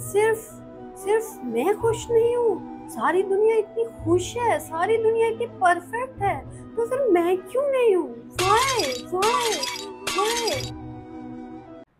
सिर्फ सिर्फ मैं खुश नहीं हूँ, सारी दुनिया इतनी खुश है, सारी दुनिया इतनी परफेक्ट है, तो फिर मैं क्यों नहीं हूँ? Why why why?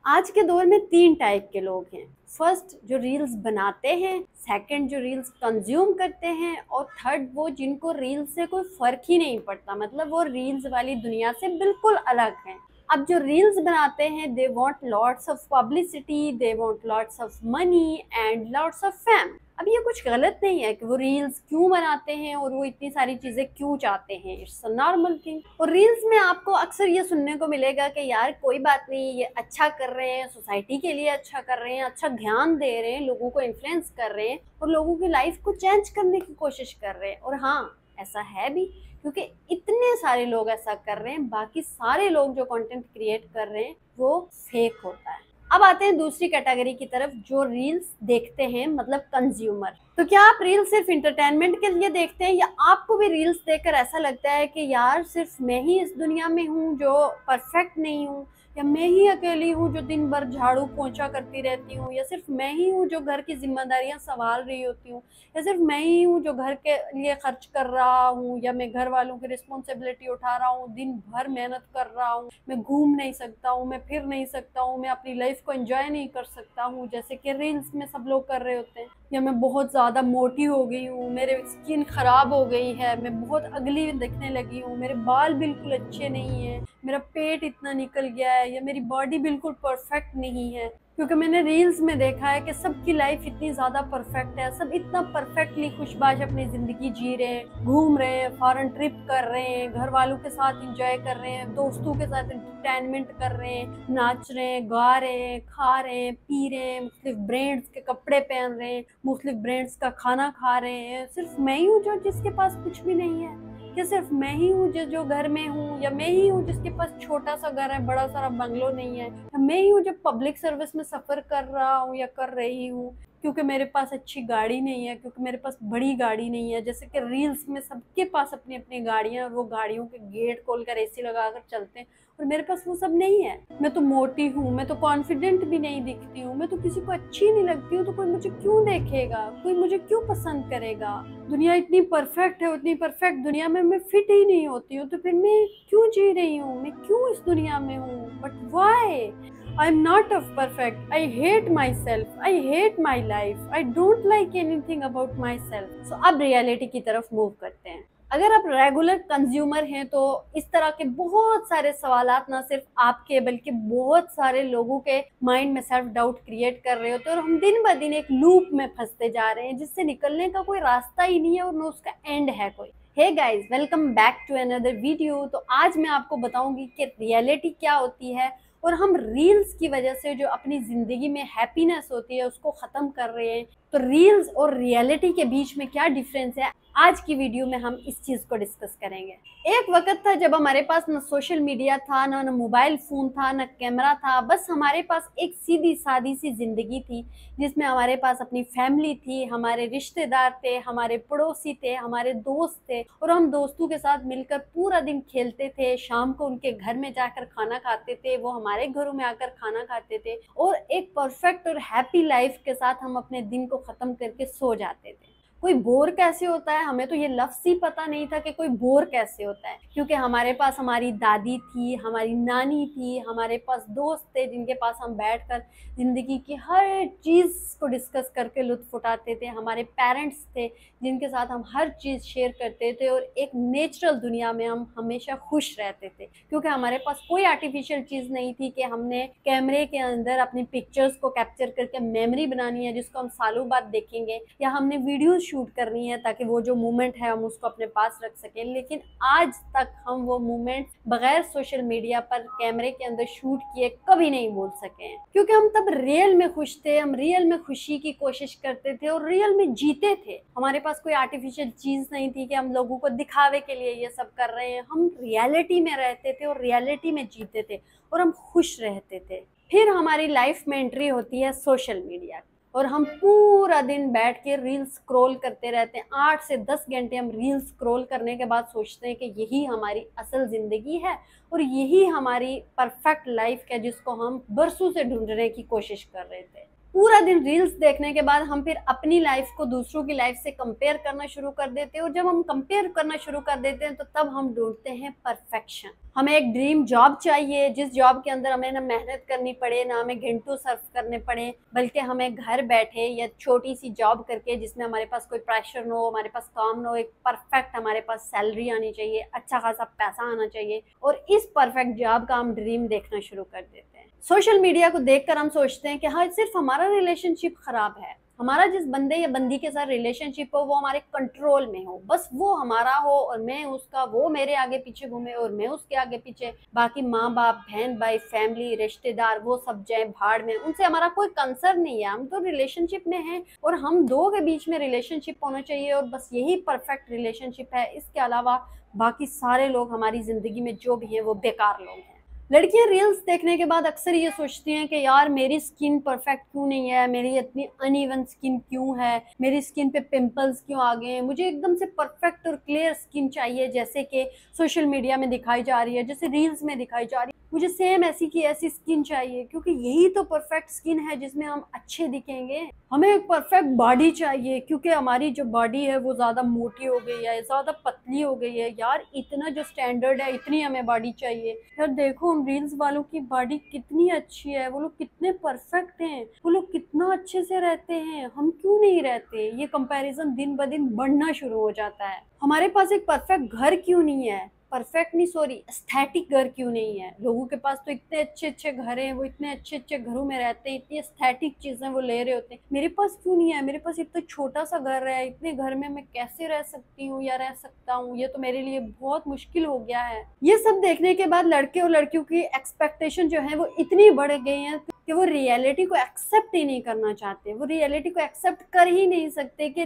आज के दौर में 3 टाइप के लोग हैं। फर्स्ट जो रील्स बनाते हैं, सेकंड जो रील्स कंज्यूम करते हैं, और थर्ड वो जिनको रील्स से कोई फर्क ही नहीं पड़ता, मतलब वो रील्स वाली दुनिया से बिल्कुल अलग हैं। अब जो रील्स बनाते हैं, they want lots of publicity, they want lots of money and lots of fame. अब ये कुछ गलत नहीं है कि वो रील्स क्यों बनाते हैं और वो इतनी सारी चीजें क्यों चाहते हैं, इट्स अ नॉर्मल थिंग। और रील्स में आपको अक्सर ये सुनने को मिलेगा कि यार कोई बात नहीं, ये अच्छा कर रहे हैं, सोसाइटी के लिए अच्छा कर रहे हैं, अच्छा ज्ञान दे रहे हैं, लोगों को इन्फ्लुएंस कर रहे हैं और लोगों की लाइफ को चेंज करने की कोशिश कर रहे हैं। और हाँ, ऐसा है भी, क्योंकि इतने सारे लोग ऐसा कर रहे हैं, बाकी सारे लोग जो कंटेंट क्रिएट कर रहे हैं वो फेक होता है। अब आते हैं दूसरी कैटेगरी की तरफ, जो रील्स देखते हैं, मतलब कंज्यूमर। तो क्या आप रील्स सिर्फ इंटरटेनमेंट के लिए देखते हैं, या आपको भी रील्स देखकर ऐसा लगता है कि यार सिर्फ मैं ही इस दुनिया में हूँ जो परफेक्ट नहीं हूँ, या मैं ही अकेली हूँ जो दिन भर झाड़ू पोंछा करती रहती हूँ, या सिर्फ मैं ही हूँ जो घर की जिम्मेदारियां संभाल रही होती हूँ, या सिर्फ मैं ही हूँ जो घर के लिए खर्च कर रहा हूँ, या मैं घर वालों की रिस्पॉन्सिबिलिटी उठा रहा हूँ, दिन भर मेहनत कर रहा हूँ, मैं घूम नहीं सकता हूँ, मैं फिर नहीं सकता हूँ, मैं अपनी लाइफ को एंजॉय नहीं कर सकता हूँ जैसे कि रील्स में सब लोग कर रहे होते हैं, या मैं बहुत ज़्यादा मोटी हो गई हूँ, मेरे स्किन खराब हो गई है, मैं बहुत अगली दिखने लगी हूँ, मेरे बाल बिल्कुल अच्छे नहीं है, मेरा पेट इतना निकल गया है, या मेरी बॉडी बिल्कुल परफेक्ट नहीं है। क्योंकि मैंने रील्स में देखा है कि सबकी लाइफ इतनी ज़्यादा परफेक्ट है, सब इतना परफेक्टली खुशबाश अपनी ज़िंदगी जी रहे हैं, घूम रहे हैं, फॉरेन ट्रिप कर रहे हैं, घर वालों के साथ इंजॉय कर रहे हैं, दोस्तों के साथ एंटरटेनमेंट कर रहे हैं, नाच रहे हैं, गा रहे हैं, खा रहे हैं, पी रहे हैं, मुख्तलिफ ब्रांड्स के कपड़े पहन रहे हैं, मुख्तलिफ ब्रांड्स का खाना खा रहे हैं। सिर्फ मैं ही हूँ जो जिसके पास कुछ भी नहीं है? कि सिर्फ मैं ही हूँ जो घर में हूँ, या मैं ही हूँ जिसके पास छोटा सा घर है, बड़ा सारा बंगलो नहीं है, या मैं ही हूँ जो पब्लिक सर्विस में सफर कर रहा हूँ या कर रही हूँ क्योंकि मेरे पास अच्छी गाड़ी नहीं है, क्योंकि मेरे पास बड़ी गाड़ी नहीं है। जैसे कि रील्स में सबके पास अपनी अपनी गाड़ियां, और वो गाड़ियों के गेट खोलकर एसी लगाकर चलते हैं, और मेरे पास वो सब नहीं है। मैं तो मोटी हूँ, मैं तो कॉन्फिडेंट भी नहीं दिखती हूँ, मैं तो किसी को अच्छी नहीं लगती हूँ, तो कोई मुझे क्यों देखेगा, कोई मुझे क्यों पसंद करेगा? दुनिया इतनी परफेक्ट है, उतनी परफेक्ट दुनिया में मैं फिट ही नहीं होती हूँ, तो फिर मैं क्यों जी रही हूँ, मैं क्यों इस दुनिया में हूँ? But why? I'm not of perfect. I hate myself. I hate my life. I don't like anything about myself. So अब रियलिटी की तरफ मूव करते हैं। अगर आप रेगुलर कंज्यूमर हैं तो इस तरह के बहुत सारे सवालात ना सिर्फ आपके बल्कि बहुत सारे लोगों के माइंड में सेल्फ डाउट क्रिएट कर रहे होते हैं, और हम दिन ब दिन एक लूप में फंसते जा रहे हैं जिससे निकलने का कोई रास्ता ही नहीं है और न उसका एंड है कोई। Hey guys, welcome back to another video. तो आज मैं आपको बताऊंगी कि रियलिटी क्या होती है, और हम रील्स की वजह से जो अपनी जिंदगी में हैप्पीनेस होती है उसको खत्म कर रहे हैं। तो रील्स और रियलिटी के बीच में क्या डिफरेंस है, आज की वीडियो में हम इस चीज को डिस्कस करेंगे। एक वक्त था जब हमारे पास न सोशल मीडिया था, न मोबाइल फोन था, न कैमरा था, बस हमारे पास एक सीधी सादी सी जिंदगी थी जिसमें हमारे पास अपनी फैमिली थी, हमारे रिश्तेदार थे, हमारे पड़ोसी थे, हमारे दोस्त थे, और हम दोस्तों के साथ मिलकर पूरा दिन खेलते थे, शाम को उनके घर में जाकर खाना खाते थे, वो हमारे घरों में आकर खाना खाते थे, और एक परफेक्ट और हैप्पी लाइफ के साथ हम अपने दिन को खत्म करके सो जाते थे। कोई बोर कैसे होता है, हमें तो ये लफ्ज़ ही पता नहीं था कि कोई बोर कैसे होता है, क्योंकि हमारे पास हमारी दादी थी, हमारी नानी थी, हमारे पास दोस्त थे जिनके पास हम बैठकर ज़िंदगी की हर चीज़ को डिस्कस करके लुत्फ़ उठाते थे, हमारे पेरेंट्स थे जिनके साथ हम हर चीज़ शेयर करते थे, और एक नेचुरल दुनिया में हम हमेशा खुश रहते थे, क्योंकि हमारे पास कोई आर्टिफिशियल चीज़ नहीं थी कि हमने कैमरे के अंदर अपनी पिक्चर्स को कैप्चर करके मेमोरी बनानी है जिसको हम सालों बाद देखेंगे, या हमने वीडियो शूट करनी है ताकि वो जो मोमेंट है हम उसको अपने पास रख सकें। लेकिन आज तक हम वो मोमेंट बगैर सोशल मीडिया पर कैमरे के अंदर शूट किए कभी नहीं बोल सके हैं, क्योंकि हम तब रियल में खुश थे, हम रियल में खुशी की कोशिश करते थे और रियल में जीते थे। हमारे पास कोई आर्टिफिशियल चीज नहीं थी कि हम लोगों को दिखावे के लिए ये सब कर रहे हैं, हम रियलिटी में रहते थे और रियलिटी में जीते थे और हम खुश रहते थे। फिर हमारी लाइफ में एंट्री होती है सोशल मीडिया, और हम पूरा दिन बैठ के रील्स स्क्रॉल करते रहते हैं। 8 से 10 घंटे हम रील्स स्क्रॉल करने के बाद सोचते हैं कि यही हमारी असल ज़िंदगी है और यही हमारी परफेक्ट लाइफ है जिसको हम बरसों से ढूंढने की कोशिश कर रहे थे। पूरा दिन रील्स देखने के बाद हम फिर अपनी लाइफ को दूसरों की लाइफ से कंपेयर करना शुरू कर देते हैं, और जब हम कंपेयर करना शुरू कर देते हैं तो तब हम ढूंढते हैं परफेक्शन। हमें एक ड्रीम जॉब चाहिए, जिस जॉब के अंदर हमें ना मेहनत करनी पड़े, ना हमें घंटों सर्व करने पड़े, बल्कि हमें घर बैठे या छोटी सी जॉब करके जिसमें हमारे पास कोई प्रेशर ना हो, हमारे पास काम ना हो, एक परफेक्ट हमारे पास सैलरी आनी चाहिए, अच्छा खासा पैसा आना चाहिए, और इस परफेक्ट जॉब का हम ड्रीम देखना शुरू कर देते हैं। सोशल मीडिया को देखकर हम सोचते हैं कि हाँ, सिर्फ हमारा रिलेशनशिप खराब है, हमारा जिस बंदे या बंदी के साथ रिलेशनशिप हो वो हमारे कंट्रोल में हो, बस वो हमारा हो और मैं उसका, वो मेरे आगे पीछे घूमे और मैं उसके आगे पीछे, बाकी माँ बाप, बहन भाई, फैमिली, रिश्तेदार वो सब जाए भाड़ में, उनसे हमारा कोई कंसर्न नहीं है। हम तो रिलेशनशिप में हैं और हम दो के बीच में रिलेशनशिप होना चाहिए और बस यही परफेक्ट रिलेशनशिप है। इसके अलावा बाकी सारे लोग हमारी जिंदगी में जो भी हैं वो बेकार लोग हैं। लड़कियां रील्स देखने के बाद अक्सर ये सोचती हैं कि यार मेरी स्किन परफेक्ट क्यों नहीं है, मेरी इतनी अनइवन स्किन क्यों है, मेरी स्किन पे पिंपल्स क्यों आ गए हैं, मुझे एकदम से परफेक्ट और क्लियर स्किन चाहिए जैसे कि सोशल मीडिया में दिखाई जा रही है, जैसे रील्स में दिखाई जा रही है। मुझे सेम ऐसी की ऐसी स्किन चाहिए, क्योंकि यही तो परफेक्ट स्किन है जिसमें हम अच्छे दिखेंगे। हमें एक परफेक्ट बॉडी चाहिए, क्योंकि हमारी जो बॉडी है वो ज़्यादा मोटी हो गई है, ज़्यादा पतली हो गई है। यार इतना जो स्टैंडर्ड है, इतनी हमें बॉडी चाहिए। यार देखो हम रील्स वालों की बॉडी कितनी अच्छी है, वो लोग कितने परफेक्ट हैं, वो लोग कितना अच्छे से रहते हैं, हम क्यों नहीं रहते। ये कंपैरिजन दिन ब दिन बढ़ना शुरू हो जाता है। हमारे पास एक परफेक्ट घर क्यों नहीं है, परफेक्ट नहीं सॉरी एस्थेटिक घर क्यों नहीं है। लोगों के पास तो इतने अच्छे अच्छे घर हैं, वो इतने अच्छे अच्छे घरों में रहते हैं, इतनी एस्थेटिक चीजें वो ले रहे होते हैं। मेरे पास क्यों नहीं है, मेरे पास इतना छोटा सा घर है, इतने घर में मैं कैसे रह सकती हूँ या रह सकता हूँ, ये तो मेरे लिए बहुत मुश्किल हो गया है। ये सब देखने के बाद लड़के और लड़कियों की एक्सपेक्टेशन जो है वो इतनी बढ़ गई है कि वो रियलिटी को एक्सेप्ट ही नहीं करना चाहते, वो रियलिटी को एक्सेप्ट कर ही नहीं सकते कि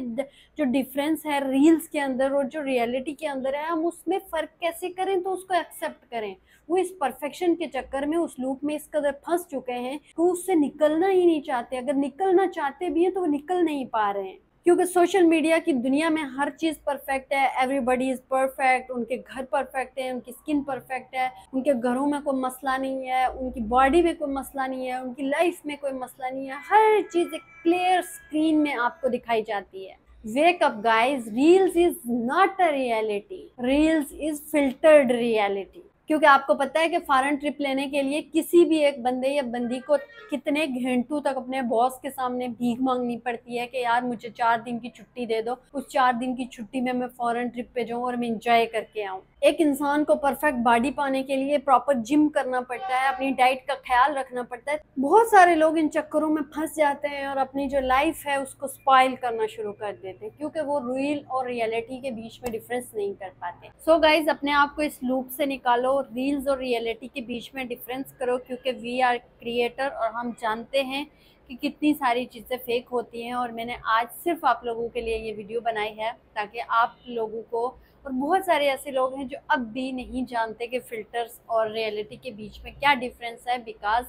जो डिफरेंस है रील्स के अंदर और जो रियलिटी के अंदर है, हम उसमें फ़र्क कैसे करें तो उसको एक्सेप्ट करें। वो इस परफेक्शन के चक्कर में उस लूप में इस कदर फंस चुके हैं कि वो उससे निकलना ही नहीं चाहते। अगर निकलना चाहते भी हैं तो वो निकल नहीं पा रहे हैं, क्योंकि सोशल मीडिया की दुनिया में हर चीज़ परफेक्ट है, एवरीबॉडी इज़ परफेक्ट। उनके घर परफेक्ट है, उनकी स्किन परफेक्ट है, उनके घरों में कोई मसला नहीं है, उनकी बॉडी में कोई मसला नहीं है, उनकी लाइफ में कोई मसला नहीं है। हर चीज़ एक क्लियर स्क्रीन में आपको दिखाई जाती है। Wake up guys, reels is not a reality, reels is filtered reality। क्योंकि आपको पता है कि फॉरेन ट्रिप लेने के लिए किसी भी एक बंदे या बंदी को कितने घंटों तक अपने बॉस के सामने भीख मांगनी पड़ती है कि यार मुझे 4 दिन की छुट्टी दे दो, उस 4 दिन की छुट्टी में मैं फॉरेन ट्रिप पे जाऊँ और मैं इंजॉय करके आऊँ। एक इंसान को परफेक्ट बॉडी पाने के लिए प्रॉपर जिम करना पड़ता है, अपनी डाइट का ख्याल रखना पड़ता है। बहुत सारे लोग इन चक्करों में फंस जाते हैं और अपनी जो लाइफ है उसको स्पॉइल करना शुरू कर देते हैं, क्योंकि वो रील और रियलिटी के बीच में डिफरेंस नहीं कर पाते। सो गाइज, अपने आप को इस लूप से निकालो, रील्स और रियलिटी के बीच में डिफरेंस करो, क्योंकि वी आर क्रिएटर और हम जानते हैं कि कितनी सारी चीज़ें फेक होती हैं। और मैंने आज सिर्फ आप लोगों के लिए ये वीडियो बनाई है ताकि आप लोगों को, और बहुत सारे ऐसे लोग हैं जो अब भी नहीं जानते कि फ़िल्टर्स और रियलिटी के बीच में क्या डिफरेंस है, बिकॉज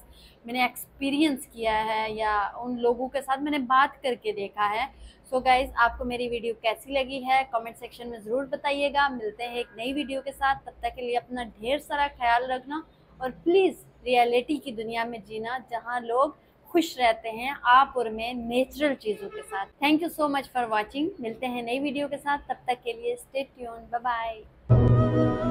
मैंने एक्सपीरियंस किया है या उन लोगों के साथ मैंने बात करके देखा है। सो गाइज़, आपको मेरी वीडियो कैसी लगी है कमेंट सेक्शन में ज़रूर बताइएगा। मिलते हैं एक नई वीडियो के साथ, तब तक के लिए अपना ढेर सारा ख्याल रखना और प्लीज़ रियलिटी की दुनिया में जीना जहाँ लोग खुश रहते हैं, आप और मैं नेचुरल चीज़ों के साथ। Thank you so much for watching. मिलते हैं नई वीडियो के साथ, तब तक के लिए स्टे ट्यून्ड, बाय बाय।